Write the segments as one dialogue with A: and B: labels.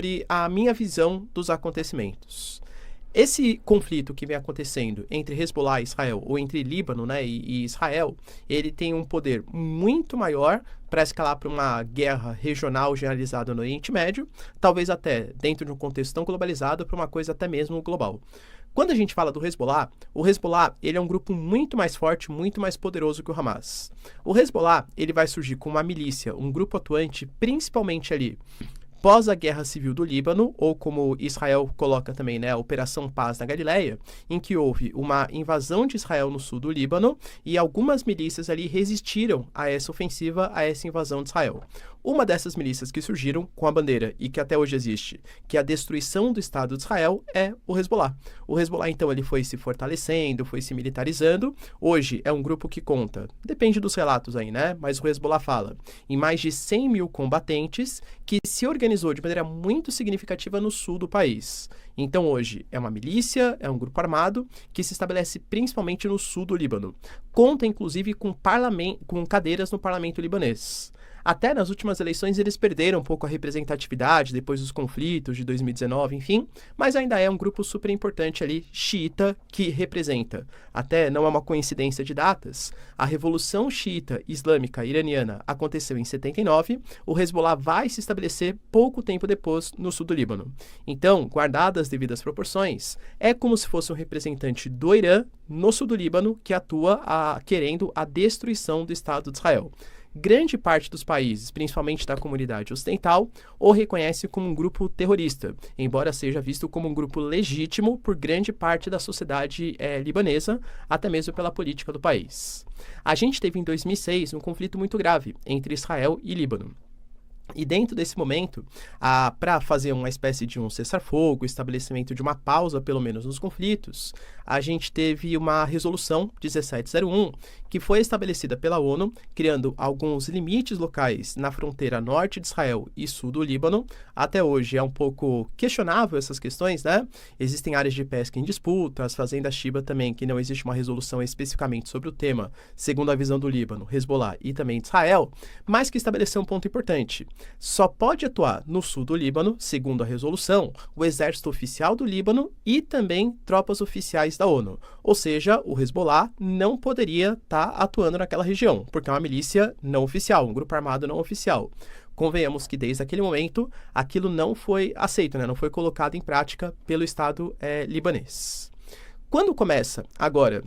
A: sobre a minha visão dos acontecimentos. Esse conflito que vem acontecendo entre Hezbollah e Israel, ou entre Líbano, né, e Israel, ele tem um poder muito maior para escalar para uma guerra regional generalizada no Oriente Médio, talvez até dentro de um contexto tão globalizado, para uma coisa até mesmo global. Quando a gente fala do Hezbollah, o Hezbollah ele é um grupo muito mais forte, muito mais poderoso que o Hamas. O Hezbollah ele vai surgir como uma milícia, um grupo atuante, principalmente ali pós a Guerra Civil do Líbano, ou como Israel coloca também, né, a Operação Paz na Galileia, em que houve uma invasão de Israel no sul do Líbano e algumas milícias ali resistiram a essa ofensiva, a essa invasão de Israel. Uma dessas milícias que surgiram com a bandeira e que até hoje existe, que é a destruição do Estado de Israel, é o Hezbollah. O Hezbollah, então, ele foi se fortalecendo, foi se militarizando. Hoje é um grupo que conta, depende dos relatos aí, né? Mas o Hezbollah fala em mais de 100 mil combatentes que se organizou de maneira muito significativa no sul do país. Então, hoje, é uma milícia, é um grupo armado que se estabelece principalmente no sul do Líbano. Conta, inclusive, com cadeiras no parlamento libanês. Até nas últimas eleições eles perderam um pouco a representatividade depois dos conflitos de 2019, enfim, mas ainda é um grupo super importante ali, xiita, que representa, até não é uma coincidência de datas, a Revolução Xiita Islâmica Iraniana aconteceu em 79, o Hezbollah vai se estabelecer pouco tempo depois no sul do Líbano. Então, guardadas as devidas proporções, é como se fosse um representante do Irã no sul do Líbano que atua querendo a destruição do Estado de Israel. Grande parte dos países, principalmente da comunidade ocidental, o reconhece como um grupo terrorista, embora seja visto como um grupo legítimo por grande parte da sociedade libanesa, até mesmo pela política do país. A gente teve em 2006 um conflito muito grave entre Israel e Líbano. E dentro desse momento, para fazer uma espécie de um cessar-fogo, estabelecimento de uma pausa, pelo menos, nos conflitos, a gente teve uma resolução 1701, que foi estabelecida pela ONU, criando alguns limites locais na fronteira norte de Israel e sul do Líbano. Até hoje é um pouco questionável essas questões, né? Existem áreas de pesca em disputa, as fazendas Shiba também, que não existe uma resolução especificamente sobre o tema, segundo a visão do Líbano, Hezbollah e também de Israel, mas que estabeleceu um ponto importante. Só pode atuar no sul do Líbano, segundo a resolução, o exército oficial do Líbano e também tropas oficiais da ONU. Ou seja, o Hezbollah não poderia estar atuando naquela região, porque é uma milícia não oficial, um grupo armado não oficial. Convenhamos que desde aquele momento aquilo não foi aceito, né? Não foi colocado em prática pelo Estado libanês. Quando começa, agora,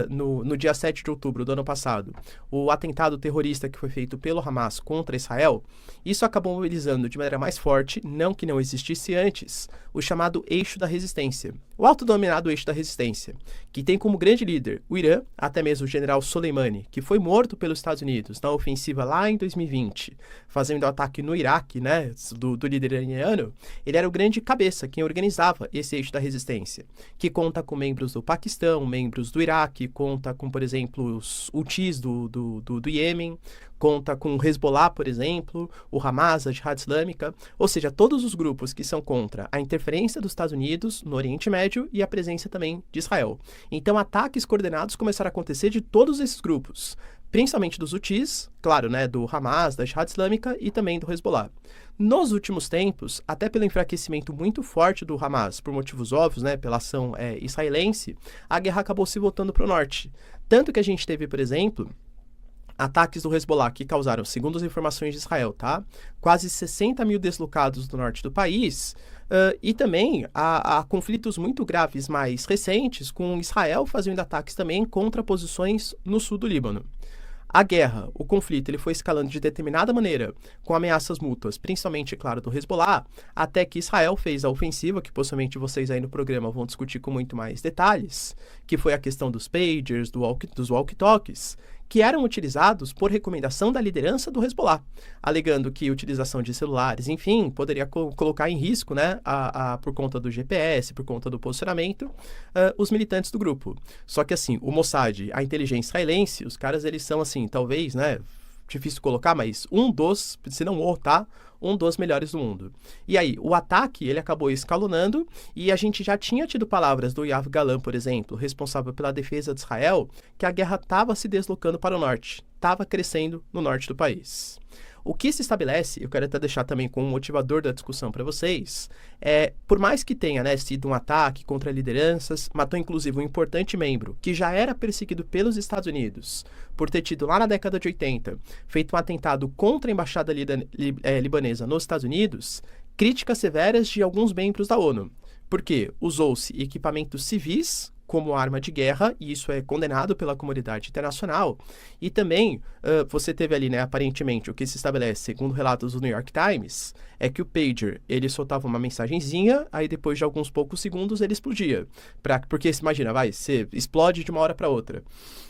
A: no dia 7 de outubro do ano passado, o atentado terrorista que foi feito pelo Hamas contra Israel, isso acabou mobilizando de maneira mais forte, não que não existisse antes, o chamado Eixo da Resistência. O autodenominado Eixo da Resistência, que tem como grande líder o Irã, até mesmo o general Soleimani, que foi morto pelos Estados Unidos na ofensiva lá em 2020, fazendo o ataque no Iraque, né, do líder iraniano. Ele era o grande cabeça, quem organizava esse Eixo da Resistência, que conta com membros do Paquistão, membros do Iraque, conta com, por exemplo, os Houthis do Iêmen, conta com o Hezbollah, por exemplo, o Hamas, a Jihad Islâmica, ou seja, todos os grupos que são contra a interferência dos Estados Unidos no Oriente Médio e a presença também de Israel. Então, ataques coordenados começaram a acontecer de todos esses grupos, principalmente dos Houthis, claro, né, do Hamas, da Jihad Islâmica e também do Hezbollah. Nos últimos tempos, até pelo enfraquecimento muito forte do Hamas, por motivos óbvios, né, pela ação israelense, a guerra acabou se voltando para o norte. Tanto que a gente teve, por exemplo, ataques do Hezbollah que causaram, segundo as informações de Israel, tá, quase 60 mil deslocados do norte do país, e também há conflitos muito graves mais recentes, com Israel fazendo ataques também contra posições no sul do Líbano. A guerra, o conflito, ele foi escalando de determinada maneira, com ameaças mútuas, principalmente, claro, do Hezbollah, até que Israel fez a ofensiva, que possivelmente vocês aí no programa vão discutir com muito mais detalhes, que foi a questão dos pagers, dos walkie-talkies, que eram utilizados por recomendação da liderança do Hezbollah, alegando que a utilização de celulares, enfim, poderia colocar em risco, né, por conta do GPS, por conta do posicionamento, os militantes do grupo. Só que, assim, o Mossad, a inteligência israelense, os caras, eles são, assim, talvez, né, difícil colocar, mas se não o, tá? Um dos melhores do mundo. E aí, o ataque, ele acabou escalonando e a gente já tinha tido palavras do Yoav Galan, por exemplo, responsável pela defesa de Israel, que a guerra estava se deslocando para o norte, estava crescendo no norte do país. O que se estabelece, eu quero até deixar também como motivador da discussão para vocês, por mais que tenha, né, sido um ataque contra lideranças, matou inclusive um importante membro que já era perseguido pelos Estados Unidos por ter tido lá na década de 80 feito um atentado contra a embaixada libanesa nos Estados Unidos, críticas severas de alguns membros da ONU, porque usou-se equipamentos civis como arma de guerra, e isso é condenado pela comunidade internacional. E também, você teve ali, né, aparentemente, o que se estabelece, segundo relatos do New York Times, é que o pager, ele soltava uma mensagenzinha, aí depois de alguns poucos segundos ele explodia. Porque, imagina, você explode de uma hora para outra.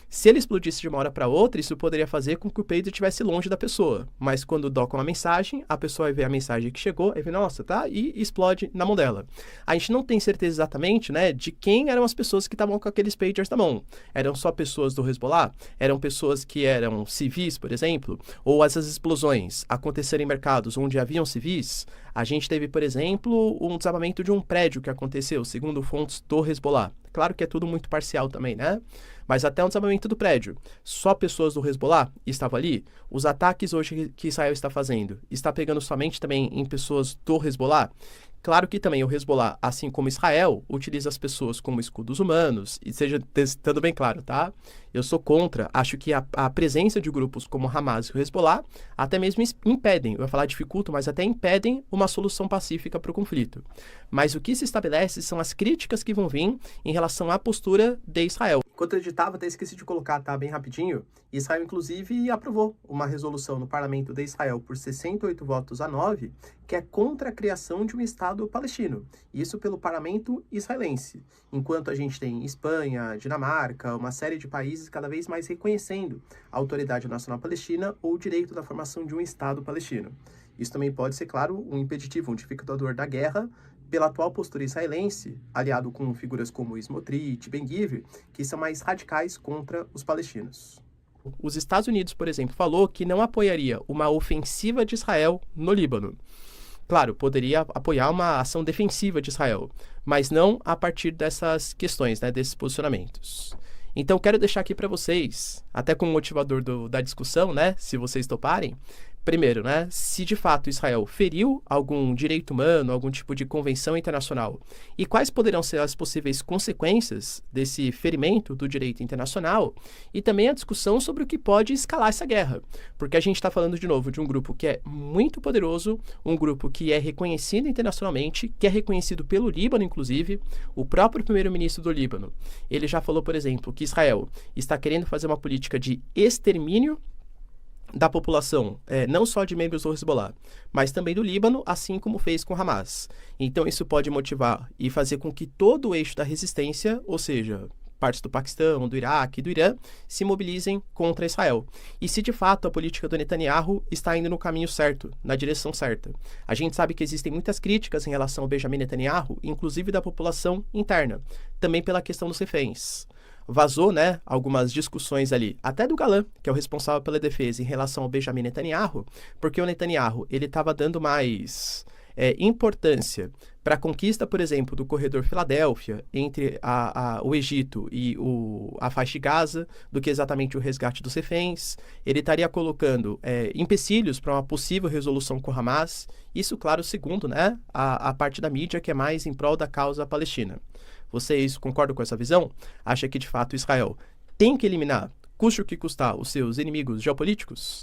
A: Se ele explodisse de uma hora para outra, isso poderia fazer com que o pager estivesse longe da pessoa. Mas quando toca uma mensagem, a pessoa vai ver a mensagem que chegou, aí vê, nossa, tá? E explode na mão dela. A gente não tem certeza exatamente, né, de quem eram as pessoas que estavam com aqueles pagers na mão. Eram só pessoas do Hezbollah? Eram pessoas que eram civis, por exemplo? Ou essas explosões aconteceram em mercados onde haviam civis? A gente teve, por exemplo, um desabamento de um prédio que aconteceu, segundo fontes do Hezbollah. Claro que é tudo muito parcial também, né? Mas até um desabamento do prédio. Só pessoas do Hezbollah estavam ali? Os ataques hoje que Israel está fazendo, está pegando somente também em pessoas do Hezbollah? Claro que também o Hezbollah, assim como Israel, utiliza as pessoas como escudos humanos, e seja estando bem claro, tá? Eu sou contra, acho que a presença de grupos como Hamas e o Hezbollah até mesmo impedem, eu ia falar dificultam, mas até impedem uma solução pacífica para o conflito. Mas o que se estabelece são as críticas que vão vir em relação à postura de Israel. Enquanto eu editava, até esqueci de colocar, tá? Bem rapidinho. Israel, inclusive, aprovou uma resolução no parlamento de Israel por 68 votos a 9, que é contra a criação de um Estado palestino. Isso pelo parlamento israelense. Enquanto a gente tem Espanha, Dinamarca, uma série de países cada vez mais reconhecendo a autoridade nacional palestina ou o direito da formação de um Estado palestino. Isso também pode ser, claro, um impeditivo, um dificultador da guerra, pela atual postura israelense, aliado com figuras como Smotrich, Ben-Gvir, que são mais radicais contra os palestinos. Os Estados Unidos, por exemplo, falou que não apoiaria uma ofensiva de Israel no Líbano. Claro, poderia apoiar uma ação defensiva de Israel, mas não a partir dessas questões, né, desses posicionamentos. Então, quero deixar aqui para vocês, até como motivador da discussão, né, se vocês toparem, primeiro, né, se de fato Israel feriu algum direito humano, algum tipo de convenção internacional, e quais poderão ser as possíveis consequências desse ferimento do direito internacional, e também a discussão sobre o que pode escalar essa guerra, porque a gente está falando de novo de um grupo que é muito poderoso, um grupo que é reconhecido internacionalmente, que é reconhecido pelo Líbano, inclusive, o próprio primeiro-ministro do Líbano, ele já falou, por exemplo, que Israel está querendo fazer uma política de extermínio da população, não só de membros do Hezbollah, mas também do Líbano, assim como fez com Hamas. Então isso pode motivar e fazer com que todo o eixo da resistência, ou seja, partes do Paquistão, do Iraque e do Irã, se mobilizem contra Israel. E se de fato a política do Netanyahu está indo no caminho certo, na direção certa. A gente sabe que existem muitas críticas em relação ao Benjamin Netanyahu, inclusive da população interna, também pela questão dos reféns. Vazou, né, algumas discussões ali, até do Galã, que é o responsável pela defesa em relação ao Benjamin Netanyahu, porque o Netanyahu, ele estava dando mais importância para a conquista, por exemplo, do corredor Filadélfia entre o Egito e a faixa de Gaza, do que exatamente o resgate dos reféns. Ele estaria colocando empecilhos para uma possível resolução com Hamas. Isso, claro, segundo, né, a parte da mídia que é mais em prol da causa palestina. Vocês concordam com essa visão? Acha que, de fato, Israel tem que eliminar, custe o que custar, os seus inimigos geopolíticos?